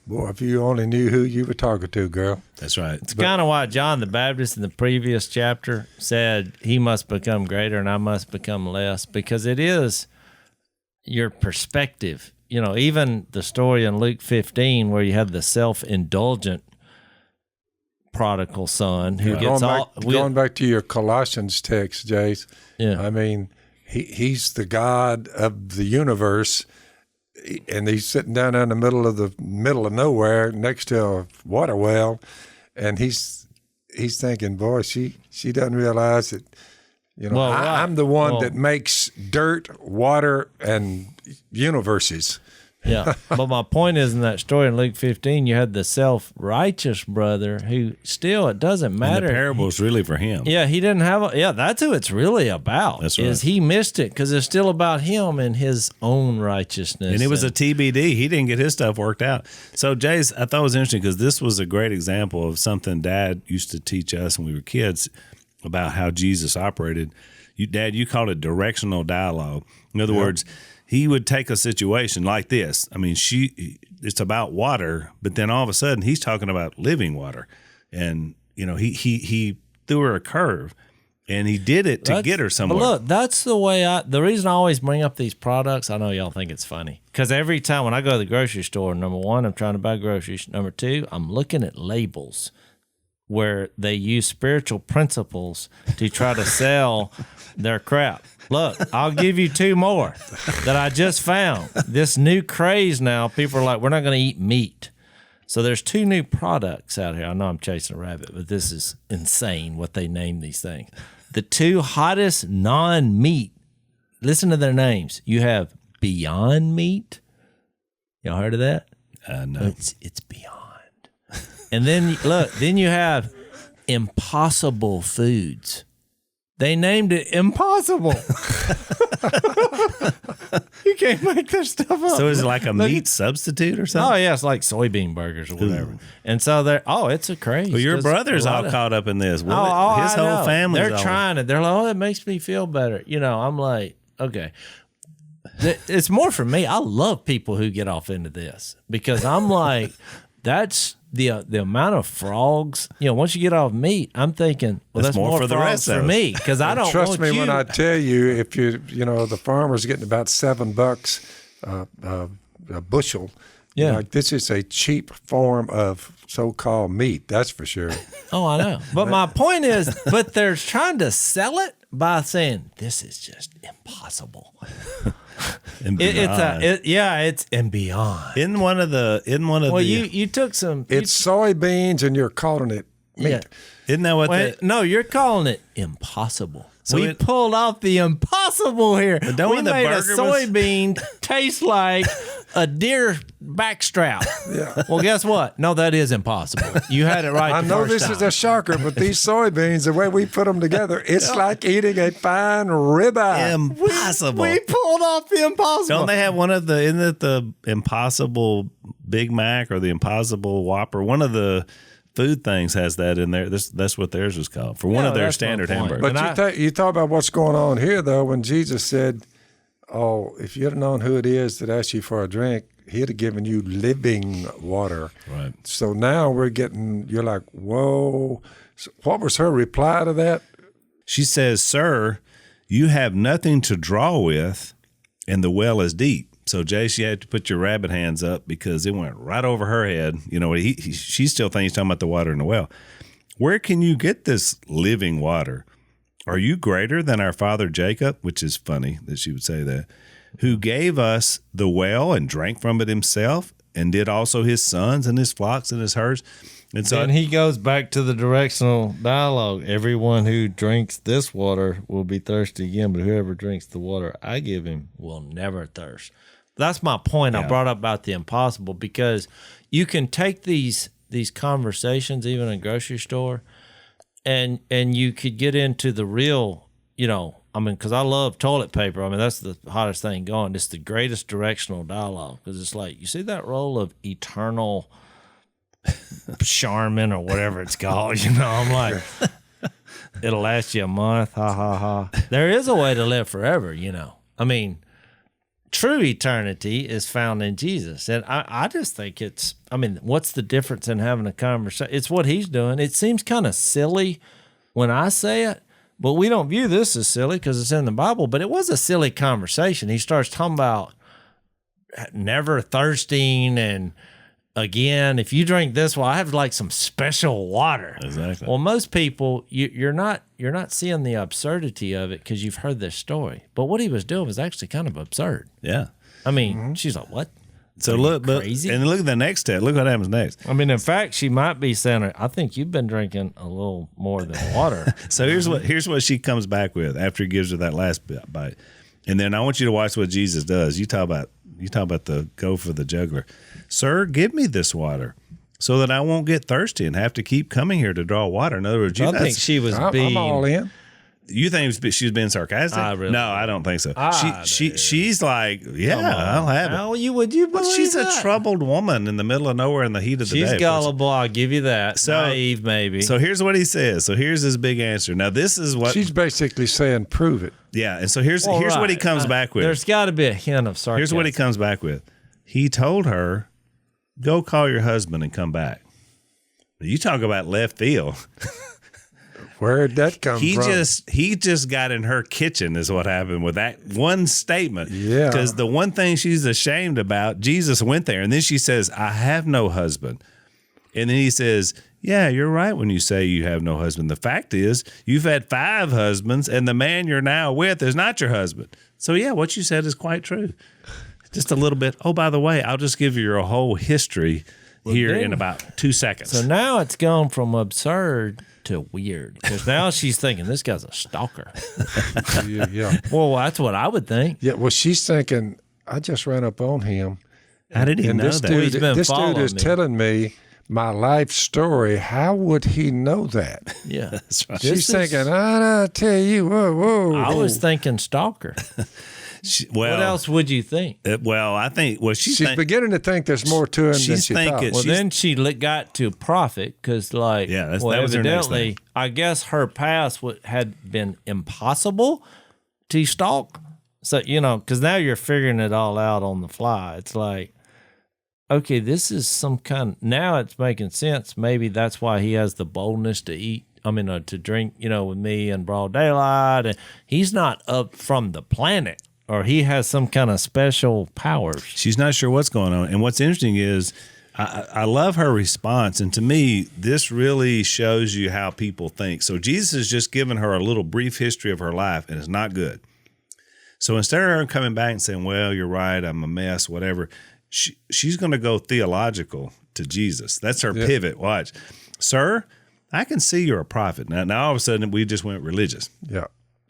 boy, if you only knew who you were talking to, girl. That's right. It's kind of why John the Baptist in the previous chapter said he must become greater and I must become less, because it is your perspective. Even the story in Luke 15 where you have the self-indulgent prodigal son who gets going back to your Colossians text, Jase. Yeah. I mean, he's the God of the universe, and he's sitting down in the middle of nowhere next to a water well, and he's thinking, boy, she doesn't realize that, I'm the one that makes dirt, water, and universes. Yeah. But my point is, in that story in Luke 15, you had the self-righteous brother who still, it doesn't matter. And the parable is really for him. Yeah, he didn't have that's who it's really about. That's right. Is he missed it because it's still about him and his own righteousness. And it was a TBD. He didn't get his stuff worked out. So, Jase, I thought it was interesting because this was a great example of something Dad used to teach us when we were kids about how Jesus operated. Dad, you called it directional dialogue. In other words, he would take a situation like this. I mean, it's about water, but then all of a sudden he's talking about living water. And, he threw her a curve, and he did it to get her somewhere. But look, that's the reason I always bring up these products. I know y'all think it's funny because every time when I go to the grocery store, number one, I'm trying to buy groceries. Number two, I'm looking at labels where they use spiritual principles to try to sell their crap. Look, I'll give you two more that I just found. This new craze now, people are like, we're not going to eat meat. So there's two new products out here. I know I'm chasing a rabbit, but this is insane what they name these things. The two hottest non-meat, listen to their names. You have Beyond Meat. Y'all heard of that? No. It's Beyond. And then, look, then you have Impossible Foods. They named it Impossible. You can't make this stuff up. So is it like a meat substitute or something? Oh, yeah, it's like soybean burgers or whatever. And so it's a craze. Well, your 'cause brother's a all lot of- caught up in this. His His I whole know. family's They're trying it. They're like, it makes me feel better. I'm like, okay. It's more for me. I love people who get off into this because I'm like, that's the amount of frogs. Once you get off meat, I'm thinking, well, that's more for the rest for me because I don't Trust want me when I tell you, if the farmer's getting about $7 a bushel, Yeah. Like, this is a cheap form of so-called meat, that's for sure. Oh, I know. But my point is, but they're trying to sell it by saying this is just impossible. And It's and beyond. in one of Well, you took some. It's soybeans, and you're calling it meat. Yeah. isn't that what No, you're calling it impossible. So we pulled off the impossible here. don't We the made a burger was- soybean taste like a deer backstrap. Yeah. Well, guess what? No, that is impossible. You had it right. I the know first this time. is a shocker, but these soybeans, the way we put them together, it's like eating a fine ribeye. impossible? We pulled off the impossible. Don't they have one of the? Isn't it the Impossible Big Mac or the Impossible Whopper? One of the food things has that in there. That's what theirs was called for one Yeah, of their that's my standard point. hamburgers. But you talk about what's going on here, though, when Jesus said, "Oh, if you'd have known who it is that asked you for a drink, he'd have given you living water." Right. So now you're like, whoa. So what was her reply to that? She says, "Sir, you have nothing to draw with, and the well is deep." So, Jase, you had to put your rabbit hands up because it went right over her head. You know, she still thinks he's talking about the water in the well. Where can you get this living water? Are you greater than our father Jacob? Which is funny that she would say that. Who gave us the well and drank from it himself, and did also his sons and his flocks and his herds. And so And he goes back to the directional dialogue. Everyone who drinks this water will be thirsty again, but whoever drinks the water I give him will never thirst. That's my point I brought up about the impossible, because you can take these conversations even in a grocery store, and you could get into the real, because I love toilet paper. I mean, that's the hottest thing going. It's the greatest directional dialogue, because it's like, you see that roll of eternal Charmin or whatever it's called, I'm like, it'll last you a month, ha ha ha. There is a way to live forever, I mean, true eternity is found in Jesus. And I just think what's the difference in having a conversation? It's what he's doing. It seems kind of silly when I say it, but we don't view this as silly because it's in the Bible, but it was a silly conversation. He starts talking about never thirsting, and again, if you drink this, well, I have like some special water. Exactly. Well, most people, you're not seeing the absurdity of it because you've heard this story. But what he was doing was actually kind of absurd. yeah. I mean, she's like, "What?" So Are you look, crazy? and look at the next step. Look what happens next. I mean, in fact, she might be saying, "I think you've been drinking a little more than water." So here's what she comes back with after he gives her that last bite, and then I want you to watch what Jesus does. You talk about the go for the juggler. Sir, give me this water so that I won't get thirsty and have to keep coming here to draw water. In other words, I think she was being. I'm all in. You think she's being sarcastic? I really no, I don't think so. I She's like, yeah, I'll have it. How would you But believe she's that? a troubled woman in the middle of nowhere in the heat of the day. She's gullible. I'll give you that. So- Naive, maybe. So here's what he says. So here's his big answer. Now this is what. She's basically saying, prove it. Yeah, and so here's what he Right. comes back with. There's got to be a hint of sarcasm. Here's what he comes back with. He told her, "Go call your husband and come back." You talk about left field. Where'd that come He from? just got in her kitchen is what happened with that one statement. Yeah. Because the one thing she's ashamed about, Jesus went there. And then she says, "I have no husband." And then he says, "Yeah, you're right when you say you have no husband. The fact is you've had 5 husbands and the man you're now with is not your husband." So yeah, what you said is quite true. Just a little bit. Oh, by the way, I'll just give you your whole history here in about 2 seconds. So now it's gone from absurd to weird, because now she's thinking this guy's a stalker. yeah. Well, that's what I would think. Yeah. Well, she's thinking, I just ran up on him. How did he And know this that? dude, He's been this dude following is me. telling me my life story. How would he know that? Yeah. That's right. She's thinking, I tell you, whoa. I was thinking stalker. Well, What else would you think? Well, I think She's beginning to think there's more to him than she's she thinking- thought. Well, she's- then she got to profit because, like, Yeah, that was her next evidently, thing. I guess her past had been impossible to stalk. So, because now you're figuring it all out on the fly. It's like, okay, this is some kind. Now it's making sense. Maybe that's why he has the boldness to eat. To drink, with me in broad daylight. And he's not up from the planet or he has some kind of special powers. She's not sure what's going on. And what's interesting is I love her response. And to me, this really shows you how people think. So Jesus has just given her a little brief history of her life, and it's not good. So instead of her coming back and saying, well, you're right, I'm a mess, whatever, she's going to go theological to Jesus. That's her pivot. Watch. Sir, I can see you're a prophet. Now all of a sudden, we just went religious. Yeah.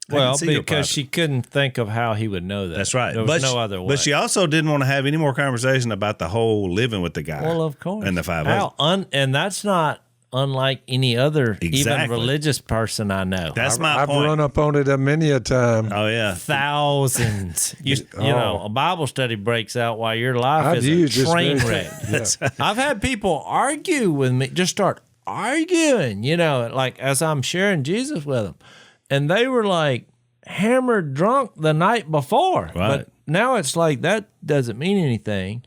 Well, because she couldn't think of how he would know that. That's right. There was no other way. But she also didn't want to have any more conversation about the whole living with the guy. Well, of course. And the 5 and that's not unlike any other even religious person I know. That's my I've point. run up on it many a time. Oh, yeah. Thousands. You know, a Bible study breaks out while your life is a train wreck. I've had people argue with me, just start arguing, you know, like as I'm sharing Jesus with them. And they were like hammered drunk the night before. Right. But now it's like that doesn't mean anything.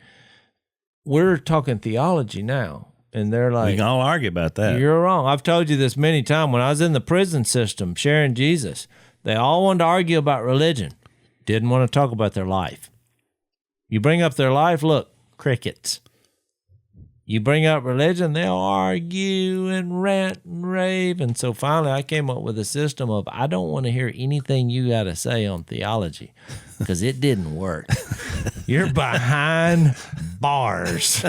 We're talking theology now. And they're like, we can all argue about that. You're wrong. I've told you this many times. When I was in the prison system sharing Jesus, they all wanted to argue about religion. Didn't want to talk about their life. You bring up their life, look, crickets. You bring up religion, they'll argue and rant and rave. And so finally I came up with a system of I don't want to hear anything you got to say on theology because it didn't work. You're behind bars.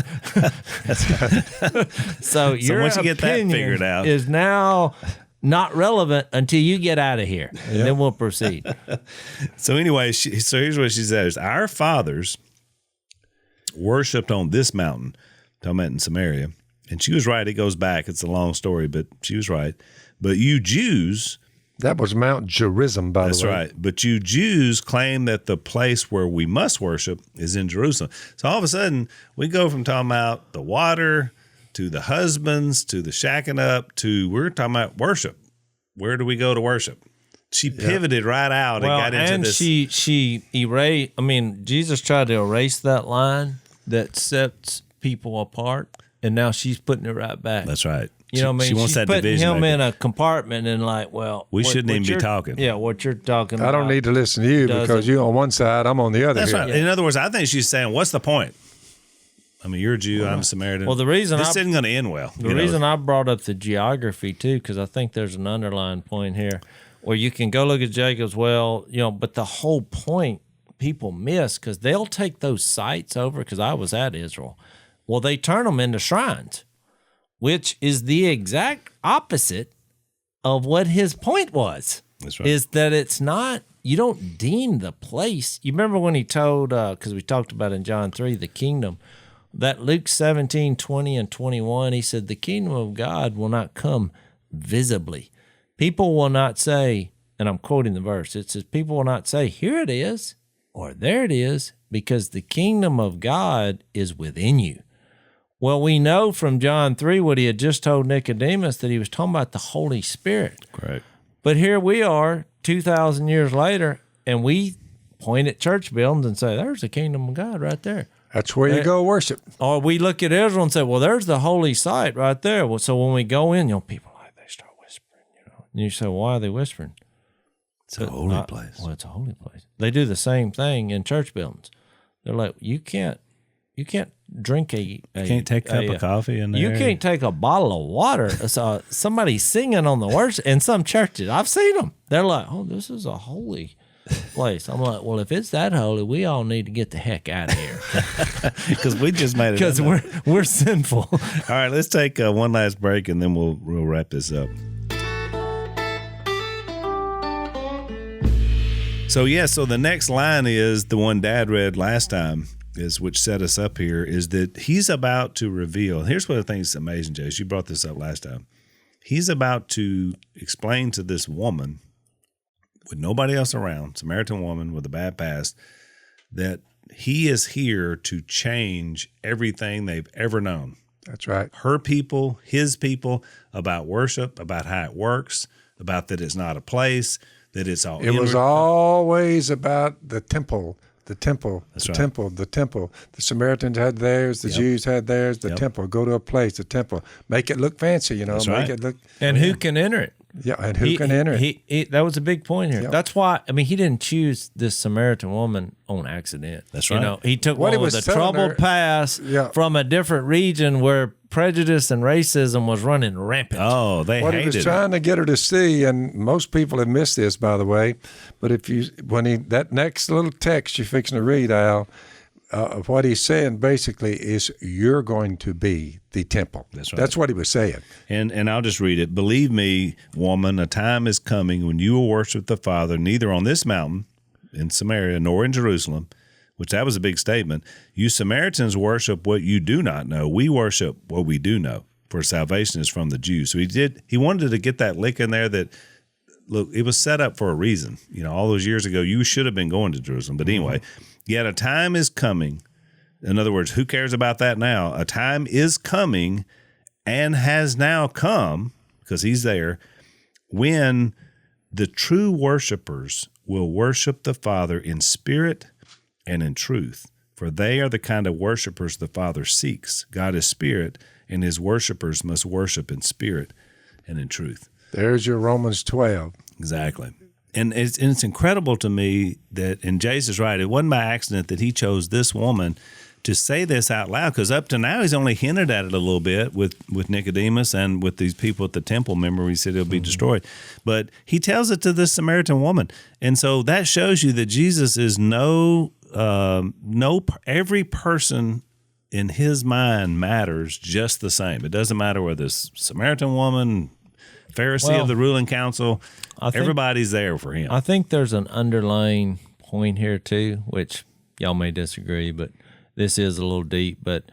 So your once you get that opinion figured out is now not relevant until you get out of here. And then we'll proceed. So anyway, so here's what she says. Our fathers worshipped on this mountain. Talking about in Samaria. And she was right. It goes back. It's a long story, but she was right. But you Jews... That was Mount Gerizim, by the way. That's right. But you Jews claim that the place where we must worship is in Jerusalem. So all of a sudden, we go from talking about the water to the husbands to the shacking up to we're talking about worship. Where do we go to worship? She pivoted right out and got into this. And she erased... I mean, Jesus tried to erase that line that sets people apart, and now she's putting it right back. That's right. You know what I mean? She wants she's that putting division him in a compartment and like, well, we shouldn't even be talking. Yeah, what you're talking about. I don't need to listen to you because you're on one side, I'm on the other. That's here. right. In other words, I think she's saying, what's the point? I mean, you're a Jew, I'm a Samaritan. Well, the reason this isn't going to end well. The reason I brought up the geography too, because I think there's an underlying point here where you can go look at Jacob's well, you know, but the whole point people miss because they'll take those sites over because I was at Israel. Well, they turn them into shrines, which is the exact opposite of what his point was. That's right. Is that it's not, you don't deem the place. You remember when he told, because we talked about in John 3, the kingdom, that Luke 17, 20 and 21, he said, the kingdom of God will not come visibly. People will not say, and I'm quoting the verse, it says, people will not say, here it is, or there it is, because the kingdom of God is within you. Well, we know from John 3 what he had just told Nicodemus, that he was talking about the Holy Spirit. Correct. But here we are 2,000 years later, and we point at church buildings and say, there's the kingdom of God right there. That's where you go worship. Or we look at Israel and say, well, there's the holy site right there. Well, so when we go in, you know, people like, they start whispering, you know. And you say, why are they whispering? It's a holy place. Well, it's a holy place. They do the same thing in church buildings. They're like, you can't drink you can't take a cup of coffee in there. You can't take a bottle of water. So somebody's singing on the worship in some churches. I've seen them. They're like, oh, this is a holy place. I'm like, well, if it's that holy, we all need to get the heck out of here because we just made it. Because we're sinful. All right, let's take one last break and then we'll wrap this up. So the next line is the one Dad read last time, which set us up here, is that he's about to reveal. Here's what I think is amazing, Jase. You brought this up last time. He's about to explain to this woman with nobody else around, Samaritan woman with a bad past, that he is here to change everything they've ever known. That's right. Her people, his people, about worship, about how it works, about that it's not a place, that it's all. It was always about the temple. The temple, That's the right. temple, the temple. The Samaritans had theirs, the Jews had theirs, the temple. Go to a place, the temple. Make it look fancy, you know. That's Make right. it look. And who can enter it? Yeah, and who can enter it? That was a big point here. Yeah. That's why, I mean, he didn't choose this Samaritan woman on accident. That's right. You know, he took What he one with was a telling troubled her- past Yeah. from a different region where prejudice and racism was running rampant. Oh, they What he hated was it. trying to get her to see, and most people have missed this, by the way, but that next little text you're fixing to read, Al, what he's saying basically is you're going to be the temple. That's right. That's what he was saying. And I'll just read it. Believe me, woman, a time is coming when you will worship the Father neither on this mountain in Samaria nor in Jerusalem, which that was a big statement. You Samaritans worship what you do not know. We worship what we do know, for salvation is from the Jews. So he wanted to get that lick in there that, look, it was set up for a reason. You know, all those years ago, you should have been going to Jerusalem. But anyway, yet a time is coming. In other words, who cares about that now? A time is coming and has now come, because he's there, when the true worshipers will worship the Father in spirit and in truth, for they are the kind of worshipers the Father seeks. God is spirit, and his worshipers must worship in spirit and in truth. There's your Romans 12. Exactly. And it's incredible to me that, and Jase is right, it wasn't by accident that he chose this woman to say this out loud, because up to now he's only hinted at it a little bit with Nicodemus and with these people at the temple. Remember, he said it'll be destroyed. But he tells it to this Samaritan woman. And so that shows you that Jesus is every person in his mind matters just the same. It doesn't matter whether it's Samaritan woman, Pharisee of the ruling council, everybody's there for him. I think there's an underlying point here too, which y'all may disagree, but this is a little deep. But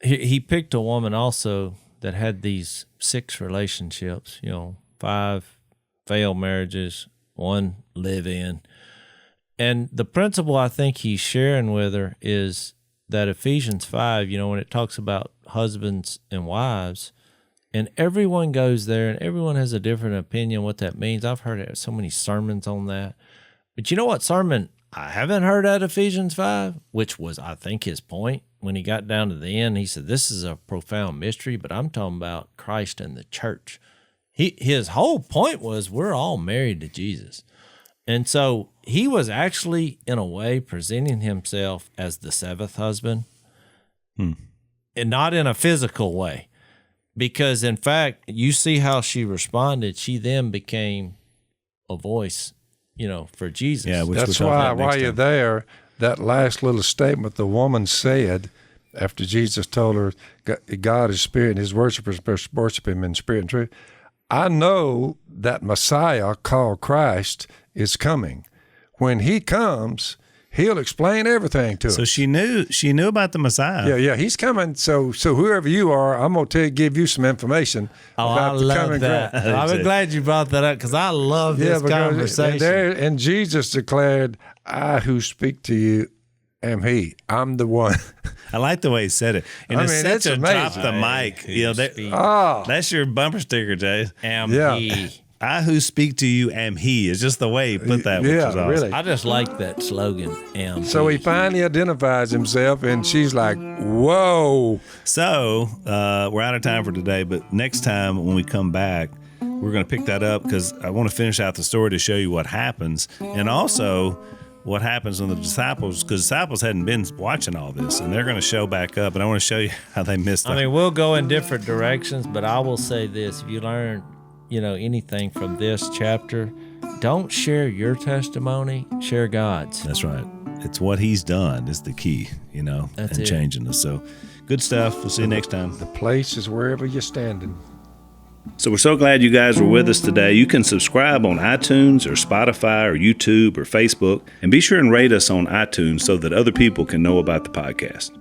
he picked a woman also that had these 6 relationships, 5 failed marriages, 1 live-in. And the principle I think he's sharing with her is that Ephesians 5, when it talks about husbands and wives, and everyone goes there and everyone has a different opinion what that means. I've heard so many sermons on that. But you know what sermon I haven't heard at Ephesians 5, which was, I think, his point. When he got down to the end, he said, this is a profound mystery, but I'm talking about Christ and the church. His whole point was we're all married to Jesus. And so he was actually, in a way, presenting himself as the 7th husband, and not in a physical way. Because, in fact, you see how she responded. She then became a voice, for Jesus. Yeah, which That's we'll talk why, about next while you're time. there, that last little statement the woman said after Jesus told her God is spirit and his worshipers must worship him in spirit and truth. I know that Messiah called Christ is coming. When he comes, he'll explain everything to us. So she knew about the Messiah. Yeah, he's coming. So whoever you are, I'm going to give you some information about I the love coming that. Christ. I'm glad you brought that up because I love this conversation. And Jesus declared, I who speak to you am he. I'm the one. I like the way he said it. And it's such it's a amazing. drop the mic. Speak. That's your bumper sticker, Jay. Am Yeah. he. I who speak to you am he. It's just the way he put that, which Yeah, is awesome. really. I just like that slogan, am So he he. finally identifies himself, and she's like, whoa. So we're out of time for today, but next time when we come back, we're going to pick that up because I want to finish out the story to show you what happens, and also what happens when the disciples, because disciples hadn't been watching all this, and they're going to show back up, and I want to show you how they missed I it. mean, we'll go in different directions, but I will say this. If you learn, anything from this chapter, don't share your testimony, share God's. That's right. It's what he's done is the key, That's and it. changing us. So good stuff. We'll see you next time. The place is wherever you're standing. So we're so glad you guys were with us today. You can subscribe on iTunes or Spotify or YouTube or Facebook, and be sure and rate us on iTunes so that other people can know about the podcast.